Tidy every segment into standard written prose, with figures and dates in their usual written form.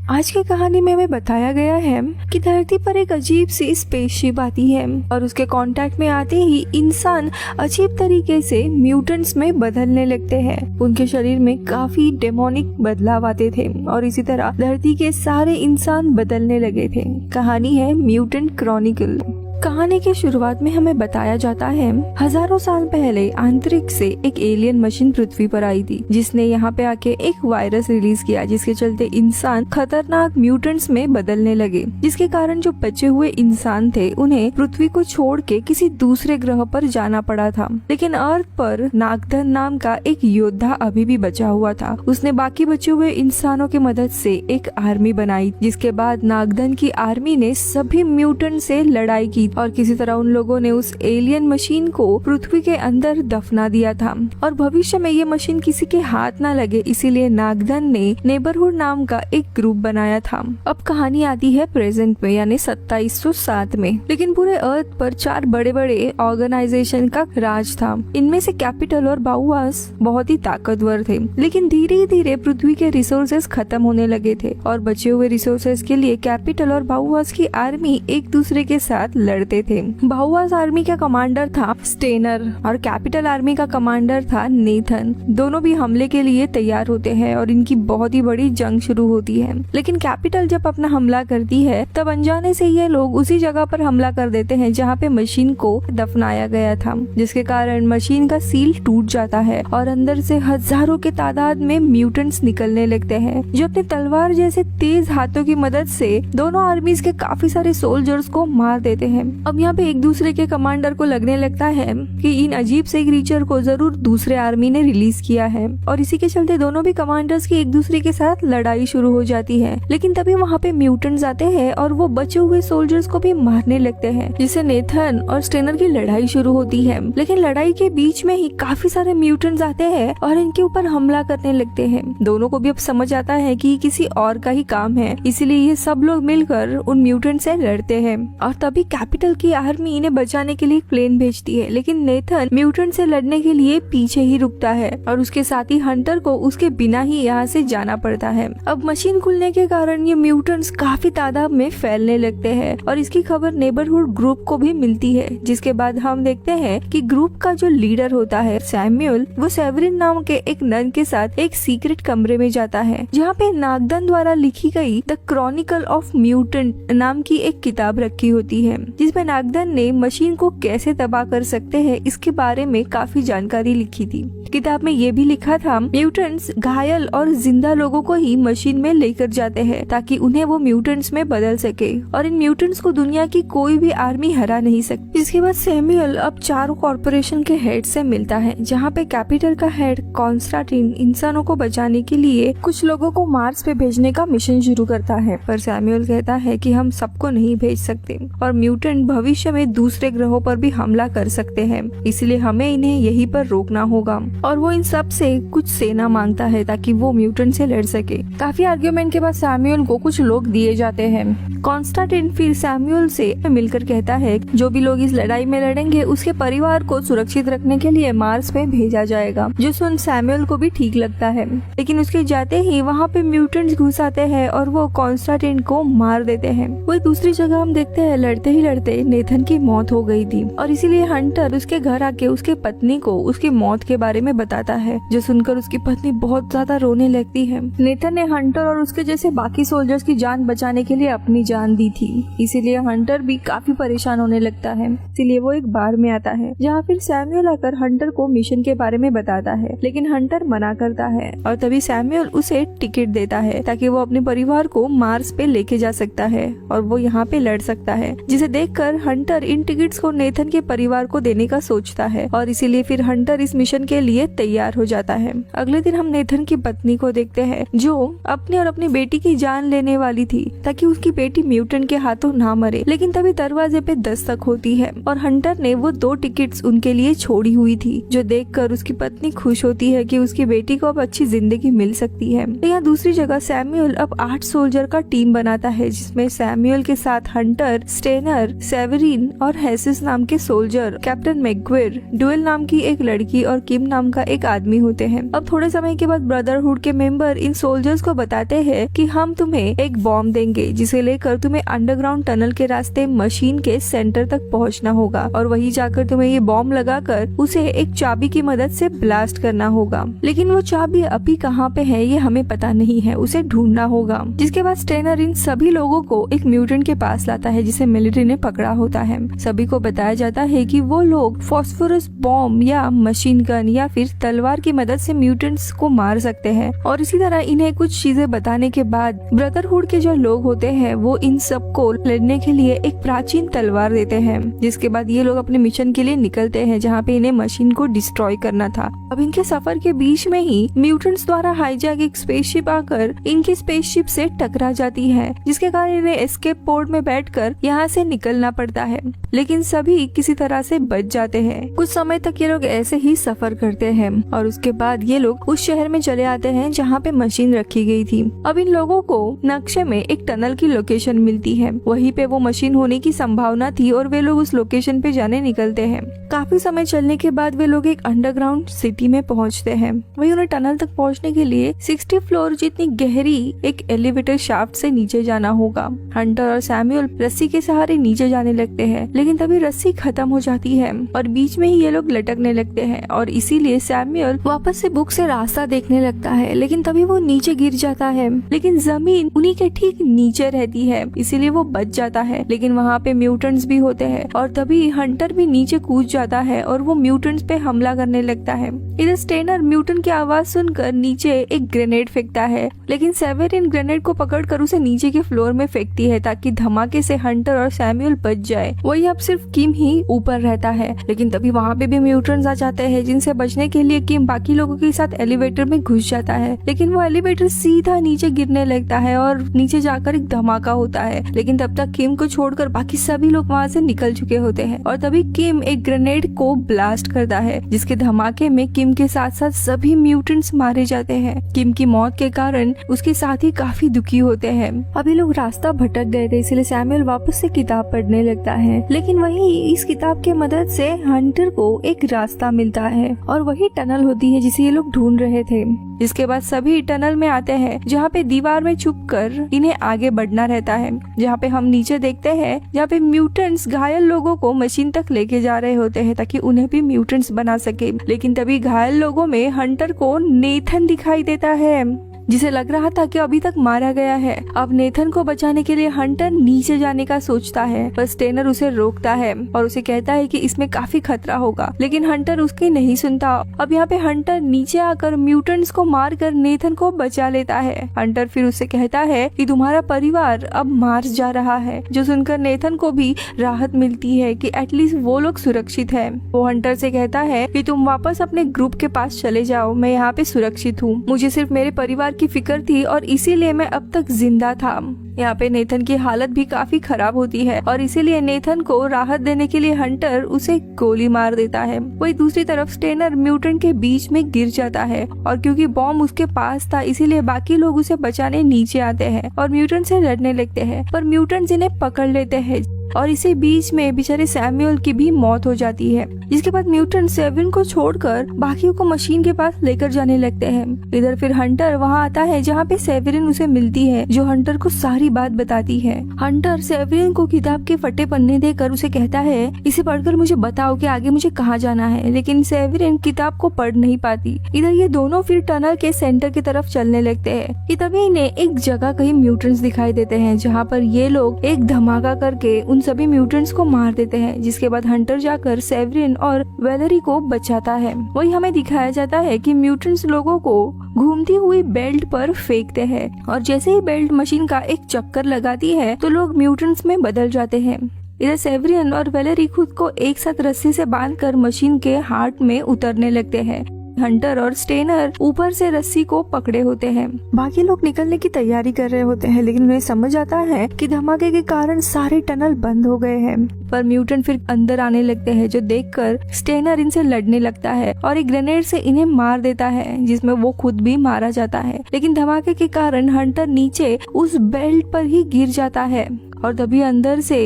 आज की कहानी में हमें बताया गया है कि धरती पर एक अजीब सी स्पेसशिप आती है और उसके कांटेक्ट में आते ही इंसान अजीब तरीके से म्यूटेंट्स में बदलने लगते हैं। उनके शरीर में काफी डेमोनिक बदलाव आते थे और इसी तरह धरती के सारे इंसान बदलने लगे थे। कहानी है म्यूटेंट क्रॉनिकल। कहानी की शुरुआत में हमें बताया जाता है हजारों साल पहले अंतरिक्ष से एक एलियन मशीन पृथ्वी पर आई थी, जिसने यहाँ पे आके एक वायरस रिलीज किया, जिसके चलते इंसान खतरनाक म्यूटेंट्स में बदलने लगे, जिसके कारण जो बचे हुए इंसान थे उन्हें पृथ्वी को छोड़ के किसी दूसरे ग्रह पर जाना पड़ा था। लेकिन अर्थ पर नागधन नाम का एक योद्धा अभी भी बचा हुआ था। उसने बाकी बचे हुए इंसानों की मदद से एक आर्मी बनाई, जिसके बाद नागधन की आर्मी ने सभी म्यूटेंट से लड़ाई की और किसी तरह उन लोगों ने उस एलियन मशीन को पृथ्वी के अंदर दफना दिया था और भविष्य में ये मशीन किसी के हाथ ना लगे, इसीलिए नागधन ने नेबरहुड नाम का एक ग्रुप बनाया था। अब कहानी आती है प्रेजेंट में, यानी 2707 में। लेकिन पूरे अर्थ पर 4 बड़े बड़े ऑर्गेनाइजेशन का राज था। इनमें से कैपिटल और बाहुआस बहुत ही ताकतवर थे, लेकिन धीरे धीरे पृथ्वी के रिसोर्सेज खत्म होने लगे थे और बचे हुए रिसोर्सेज के लिए कैपिटल और बाहुआस की आर्मी एक दूसरे के साथ लड़ते थे। बाहुआस आर्मी का कमांडर था स्टेनर और कैपिटल आर्मी का कमांडर था नेथन। दोनों भी हमले के लिए तैयार होते हैं और इनकी बहुत ही बड़ी जंग शुरू होती है। लेकिन कैपिटल जब अपना हमला करती है तब अनजाने से ये लोग उसी जगह पर हमला कर देते हैं जहाँ पे मशीन को दफनाया गया था, जिसके कारण मशीन का सील टूट जाता है और अंदर से हजारों के तादाद में म्यूटेंट्स निकलने लगते हैं, जो अपने तलवार जैसे तेज हाथों की मदद से दोनों आर्मीज के काफी सारे सोल्जर्स को मार देते हैं। अब यहाँ पे एक दूसरे के कमांडर को लगने लगता है कि इन अजीब से क्रीचर को जरूर दूसरे आर्मी ने रिलीज किया है और इसी के चलते दोनों भी कमांडर्स की एक दूसरे के साथ लड़ाई शुरू हो जाती है। लेकिन तभी वहाँ पे म्यूटेंट्स आते हैं और वो बचे हुए सोल्जर्स को भी मारने लगते हैं, जिससे नेथन और स्टेनर की लड़ाई शुरू होती है। लेकिन लड़ाई के बीच में ही काफी सारे म्यूटेंट्स आते हैं और इनके ऊपर हमला करने लगते हैं। दोनों को भी अब समझ आता है कि किसी और का ही काम है, इसीलिए ये सब लोग मिलकर उन म्यूटेंट से लड़ते हैं और तभी कैपिटल की आर्मी इन्हें बचाने के लिए एक प्लेन भेजती है। लेकिन नेथन म्यूटेंट से लड़ने के लिए पीछे ही रुकता है और उसके साथी हंटर को उसके बिना ही यहाँ से जाना पड़ता है। अब मशीन खुलने के कारण ये म्यूटेंट्स काफी तादाद में फैलने लगते हैं और इसकी खबर नेबरहुड ग्रुप को भी मिलती है, जिसके बाद हम देखते हैं कि ग्रुप का जो लीडर होता है सैमुअल, वो सेवरिन नाम के एक नन के साथ एक सीक्रेट कमरे में जाता है, जहाँ पे नागधन द्वारा लिखी गई द क्रॉनिकल ऑफ म्यूटेंट नाम की एक किताब रखी होती है, जिसमें नागधन ने मशीन को कैसे तबाह कर सकते हैं इसके बारे में काफी जानकारी लिखी थी। किताब में ये भी लिखा था म्यूटेंट्स घायल और जिंदा लोगों को ही मशीन में लेकर जाते हैं ताकि उन्हें वो म्यूटेंट्स में बदल सके और इन म्यूटेंट्स को दुनिया की कोई भी आर्मी हरा नहीं सकती। इसके बाद सैमुअल अब 4 कॉर्पोरेशन के हेड से मिलता है, जहाँ पे कैपिटल का हेड कॉन्स्टेंटाइन इंसानों को बचाने के लिए कुछ लोगों को मार्स पे भेजने का मिशन शुरू करता है, पर सैमुअल कहता है कि हम सबको नहीं भेज सकते और म्यूटेंट भविष्य में दूसरे ग्रहों पर भी हमला कर सकते हैं, इसलिए हमें इन्हें यहीं पर रोकना होगा और वो इन सब से कुछ सेना मांगता है ताकि वो म्यूटेंट से लड़ सके। काफी आर्ग्यूमेंट के बाद सैमुअल को कुछ लोग दिए जाते हैं। कॉन्स्टेंटाइन फिर सैमुअल से मिलकर कहता है जो भी लोग इस लड़ाई में लड़ेंगे उसके परिवार को सुरक्षित रखने के लिए मार्स पे भेजा जाएगा, जो सुन सैमुअल को भी ठीक लगता है। लेकिन उसके जाते ही वहाँ पे म्यूटेंट्स घुस आते हैं और वो कॉन्स्टेंटाइन को मार देते हैं। वही दूसरी जगह हम देखते हैं लड़ते ही लड़ते नेथन की मौत हो गई थी और इसीलिए हंटर उसके घर आके उसके पत्नी को उसकी मौत के बारे में बताता है, जो सुनकर उसकी पत्नी बहुत ज्यादा रोने लगती है। नेथन ने हंटर और उसके जैसे बाकी सोल्जर्स की जान बचाने के लिए अपनी जान दी थी, इसीलिए हंटर भी काफी परेशान होने लगता है। इसीलिए वो एक बार में आता है जहाँ फिर सैमुअल आकर हंटर को मिशन के बारे में बताता है, लेकिन हंटर मना करता है और तभी सैमुअल उसे टिकट देता है ताकि वो अपने परिवार को मार्स पे लेके जा सकता है और वो यहाँ पे लड़ सकता है, जिसे देखकर हंटर इन टिकट्स को नेथन के परिवार को देने का सोचता है और इसीलिए फिर हंटर इस मिशन के लिए तैयार हो जाता है। अगले दिन हम नेथन की पत्नी को देखते हैं जो अपने और अपनी बेटी की जान लेने वाली थी ताकि उसकी बेटी म्यूटेंट के हाथों ना मरे, लेकिन तभी दरवाजे पे दस्तक होती है और हंटर ने वो 2 टिकट्स उनके लिए छोड़ी हुई थी, जो देखकर उसकी पत्नी खुश होती है कि उसकी बेटी को अब अच्छी जिंदगी मिल सकती है। तो यहाँ दूसरी जगह सैमुअल अब 8 सोल्जर का टीम बनाता है, जिसमें सैमुअल के साथ हंटर, स्टेनर, सेवेरिन और हेसिस नाम के सोल्जर, कैप्टन मैकग्विर, ड्यूल नाम की एक लड़की और किम नाम का एक आदमी होते हैं। अब थोड़े समय के बाद ब्रदरहुड के मेंबर इन सोल्जर्स को बताते हैं कि हम तुम्हें एक बॉम्ब देंगे जिसे लेकर तुम्हें अंडरग्राउंड टनल के रास्ते मशीन के सेंटर तक पहुंचना होगा और वहीं जाकर तुम्हें ये बॉम्ब लगाकर उसे एक चाबी की मदद से ब्लास्ट करना होगा। लेकिन वो चाबी अभी कहाँ पे है ये हमें पता नहीं है, उसे ढूंढना होगा। जिसके बाद स्टेनर इन सभी लोगों को एक म्यूटेंट के पास लाता है जिसे मिलिट्री ने पकड़ा होता है। सभी को बताया जाता है कि वो लोग फास्फोरस बॉम्ब या मशीन गन या फिर तलवार की मदद से म्यूटेंट्स को मार सकते हैं। और इसी तरह इन्हें कुछ चीजें बताने के बाद ब्रदरहुड के जो लोग होते हैं वो इन सबको लड़ने के लिए एक प्राचीन तलवार देते हैं। जिसके बाद ये लोग अपने मिशन के लिए निकलते हैं जहाँ पे इन्हें मशीन को डिस्ट्रॉय करना था। अब इनके सफर के बीच में ही म्यूटेंट्स द्वारा हाईजैक एक स्पेसशिप आकर इनकी स्पेसशिप से टकरा जाती है, जिसके कारण इन्हें एस्केप पोड में बैठकर यहाँ से निकलना पड़ता है। लेकिन सभी किसी तरह से बच जाते हैं। कुछ समय तक ये लोग ऐसे ही सफर करते हैं और उसके बाद ये लोग उस शहर में चले आते हैं जहाँ पे मशीन रखी गई थी। अब इन लोगों को नक्शे में एक टनल की लोकेशन मिलती है, वहीं पे वो मशीन होने की संभावना थी और वे लोग उस लोकेशन पे जाने निकलते हैं। काफी समय चलने के बाद वे लोग एक अंडरग्राउंड सिटी में पहुंचते हैं। वहीं उन्हें टनल तक पहुंचने के लिए 60 फ्लोर जितनी गहरी एक एलिवेटर शाफ्ट से नीचे जाना होगा। हंटर और सैमुअल रस्सी के सहारे नीचे जाने लगते हैं, लेकिन तभी रस्सी खत्म हो जाती है और बीच में ही ये लोग लटकने लगते हैं और इसीलिए सैमुअल वापस से बुक से रास्ता देखने लगता है, लेकिन तभी वो नीचे गिर जाता है। लेकिन जमीन उन्हीं के ठीक नीचे रहती है, इसीलिए वो बच जाता है। लेकिन वहाँ पे म्यूटेंट्स भी होते हैं और तभी हंटर भी नीचे कूद जाता है और वो म्यूटेंट्स पे हमला करने लगता है। इधर स्टेनर म्यूटेंट की आवाज सुनकर नीचे एक ग्रेनेड फेंकता है, लेकिन सेवेरिन ग्रेनेड को पकड़कर उसे नीचे के फ्लोर में फेंकती है ताकि धमाके से हंटर और सैमुअल बच जाए। वही अब सिर्फ किम ही ऊपर रहता है, लेकिन तभी वहाँ पे भी म्यूटेंट्स आ जाते हैं जिनसे बचने के लिए किम बाकी लोगों के साथ एलिवेटर में घुस जाता है। लेकिन वो एलिवेटर सीधा नीचे गिरने लगता है और नीचे जाकर एक धमाका होता है। लेकिन तब तक किम को छोड़कर बाकी सभी लोग वहाँ से निकल चुके होते हैं और तभी किम एक ग्रेनेड को ब्लास्ट करता है, जिसके धमाके में किम के साथ साथ सभी म्यूटेंट्स मारे जाते हैं। किम की मौत के कारण उसके साथी काफी दुखी होते हैं। अभी लोग रास्ता भटक गए थे, इसलिए सैमुअल वापस से किताब पढ़ने लगता है। लेकिन वही इस किताब के मदद से हंटर को एक रास्ता मिलता है और वही टनल होती है जिसे ये लोग ढूंढ रहे थे। इसके बाद सभी टनल में आते हैं जहाँ पे दीवार में छुपकर इन्हें आगे बढ़ना रहता है, जहाँ पे हम नीचे देखते हैं जहाँ पे म्यूटेंट्स घायल लोगों को मशीन तक लेके जा रहे होते हैं ताकि उन्हें भी म्यूटेंट्स बना सके। लेकिन तभी घायल लोगों में हंटर को नेथन दिखाई देता है, जिसे लग रहा था कि अभी तक मारा गया है। अब नेथन को बचाने के लिए हंटर नीचे जाने का सोचता है, पर स्टेनर उसे रोकता है और उसे कहता है कि इसमें काफी खतरा होगा, लेकिन हंटर उसकी नहीं सुनता। अब यहाँ पे हंटर नीचे आकर म्यूटेंट्स को मारकर नेथन को बचा लेता है। हंटर फिर उसे कहता है कि तुम्हारा परिवार अब मार्स जा रहा है, जो सुनकर नेथन को भी राहत मिलती है कि एटलीस्ट वो लोग सुरक्षित है। वो हंटर से कहता है कि तुम वापस अपने ग्रुप के पास चले जाओ, मैं यहाँ पे सुरक्षित हूँ, मुझे सिर्फ मेरे परिवार की फिक्र थी और इसीलिए मैं अब तक जिंदा था। यहाँ पे नेथन की हालत भी काफी खराब होती है और इसीलिए नेथन को राहत देने के लिए हंटर उसे गोली मार देता है। वही दूसरी तरफ स्टेनर म्यूटेंट के बीच में गिर जाता है और क्योंकि बॉम्ब उसके पास था इसीलिए बाकी लोग उसे बचाने नीचे आते हैं और म्यूटेंट से लड़ने लगते हैं, पर म्यूटेंट्स इन्हें पकड़ लेते हैं और इसी बीच में बेचारे सैमुअल की भी मौत हो जाती है। जिसके बाद म्यूटेंट सेवेरिन को छोड़कर बाकियों को मशीन के पास लेकर जाने लगते हैं। इधर फिर हंटर वहाँ आता है जहाँ पे सेवेरिन उसे मिलती है, जो हंटर को सारी बात बताती है। हंटर सेवेरिन को किताब के फटे पन्ने देकर उसे कहता है इसे पढ़कर मुझे बताओ कि आगे मुझे कहाँ जाना है, लेकिन सेवेरिन किताब को पढ़ नहीं पाती। इधर ये दोनों फिर टनल के सेंटर की तरफ चलने लगते हैं कि तभी इन्हें एक जगह कहीं म्यूटेंट्स दिखाई देते हैं जहाँ पर ये लोग एक धमाका करके उन सभी म्यूटेंट्स को मार देते हैं। जिसके बाद हंटर जाकर सेवेरिन और वेलेरी को बचाता है। वही हमें दिखाया जाता है कि म्यूटेंट्स लोगों को घूमती हुई बेल्ट पर फेंकते हैं और जैसे ही बेल्ट मशीन का एक चक्कर लगाती है तो लोग म्यूटेंट्स में बदल जाते हैं। इधर सेवेरिन और वेलेरी खुद को एक साथ रस्सी से बांधकर मशीन के हार्ट में उतरने लगते हैं। हंटर और स्टेनर ऊपर से रस्सी को पकड़े होते हैं। बाकी लोग निकलने की तैयारी कर रहे होते हैं, लेकिन उन्हें समझ आता है कि धमाके के कारण सारे टनल बंद हो गए हैं। पर म्यूटेंट फिर अंदर आने लगते हैं, जो देखकर स्टेनर इनसे लड़ने लगता है और एक ग्रेनेड से इन्हें मार देता है, जिसमें वो खुद भी मारा जाता है। लेकिन धमाके के कारण हंटर नीचे उस बेल्ट पर ही गिर जाता है और तभी अंदर से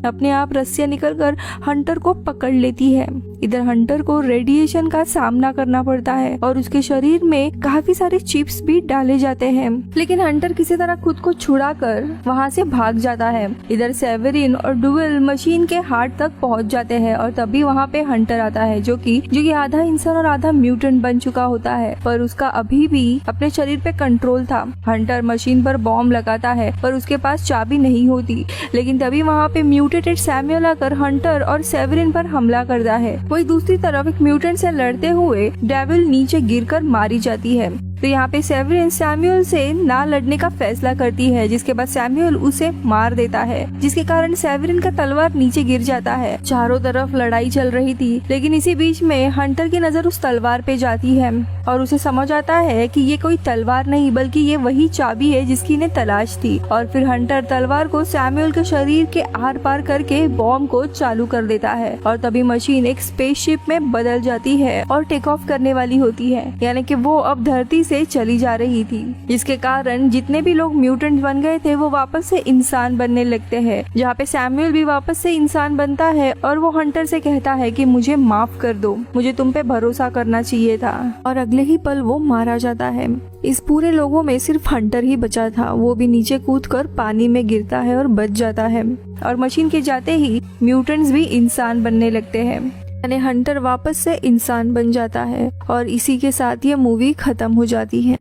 अपने आप रस्सियां निकलकर हंटर को पकड़ लेती है। इधर हंटर को रेडिएशन का सामना करना पड़ता है और उसके शरीर में काफी सारे चिप्स भी डाले जाते हैं, लेकिन हंटर किसी तरह खुद को छुड़ाकर वहां से भाग जाता है। इधर सेवेरिन और डुएल मशीन के हार्ट तक पहुंच जाते हैं और तभी वहां पे हंटर आता है जो कि आधा इंसान और आधा म्यूटेंट बन चुका होता है, पर उसका अभी भी अपने शरीर पे कंट्रोल था। हंटर मशीन पर बॉम्ब लगाता है पर उसके पास चाबी नहीं होती, लेकिन तभी वहाँ पे म्यूटेटेड सैमुअल आकर हंटर और सेवेरिन पर हमला करता है। वही दूसरी तरफ एक म्यूटेंट से लड़ते हुए डेविल नीचे गिरकर मारी जाती है। तो यहाँ पे सेवेरिन सैमुअल से ना लड़ने का फैसला करती है, जिसके बाद सैमुअल उसे मार देता है, जिसके कारण सेवेरिन का तलवार नीचे गिर जाता है। चारों तरफ लड़ाई चल रही थी, लेकिन इसी बीच में हंटर की नजर उस तलवार पे जाती है और उसे समझ आता है कि ये कोई तलवार नहीं बल्कि ये वही चाबी है जिसकी इन्हें तलाश थी। और फिर हंटर तलवार को सैमुअल के शरीर के आर पार करके बॉम्ब को चालू कर देता है और तभी मशीन एक स्पेसशिप में बदल जाती है और टेक ऑफ करने वाली होती है, यानी कि वो अब धरती से चली जा रही थी, जिसके कारण जितने भी लोग म्यूटेंट बन गए थे वो वापस से इंसान बनने लगते हैं। जहाँ पे सैमुअल भी वापस से इंसान बनता है और वो हंटर से कहता है कि मुझे माफ कर दो, मुझे तुम पे भरोसा करना चाहिए था, और अगले ही पल वो मारा जाता है। इस पूरे लोगों में सिर्फ हंटर ही बचा था, वो भी नीचे कूदकर पानी में गिरता है और बच जाता है और मशीन के जाते ही म्यूटेंट्स भी इंसान बनने लगते हैं, यानी हंटर वापस से इंसान बन जाता है और इसी के साथ ये मूवी खत्म हो जाती है।